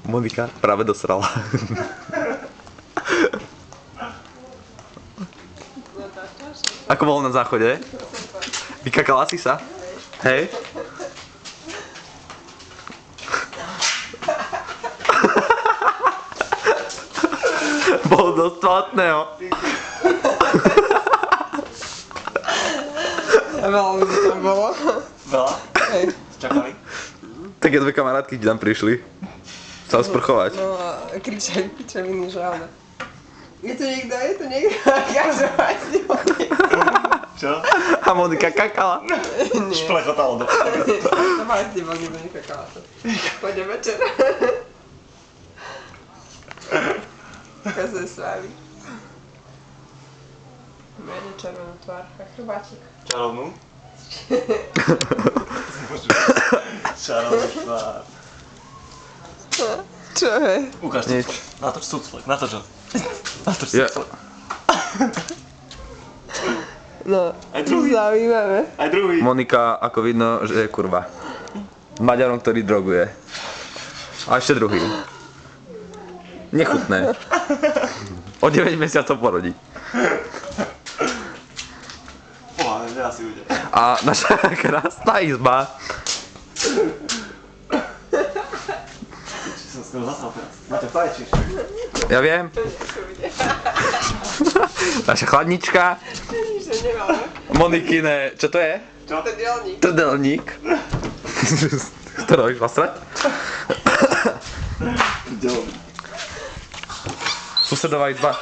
Monika práve dosrala. Ako bolo na záchode? Vykakala si sa? Hej? Bolo dosť platného. Veľa ľudí tam bolo. Veľa? Hej. Čakali? Také dve kamarátky ti tam prišli. Sa sprchovať. No a kričali pičoviny, že áno. Je tu niekto? Každopádne. Čo? A Monika kakala. Šplechotalo do pokoja. Každopádne bol nikto nekakala to. Poďme večer. Taká sa slávi. Mene červenú tvár a chrubáčik. Čarovnú? Čarovnú tvár. Čo je? Ukáž Nič. cuclek. Natoč cuclek. Natoč ho. Natoč Ja. cuclek. No, Aj druhý. zaujímavé. Aj druhý. Monika, ako vidno, že je kurva. Maďarom, ktorý droguje. A ešte druhý. Nechutné. O 9 mesiacov porodí. Poháne, že asi ujde. A naša krásna izba. Či som skoro zasal teraz. Máte fajčiš. Ja viem. Naša chladnička. Nič to nemáme. Monikine, čo to je? Čo? To dielník. Trdelník. Ktorého išla srať? Ďalej. Susedová izba.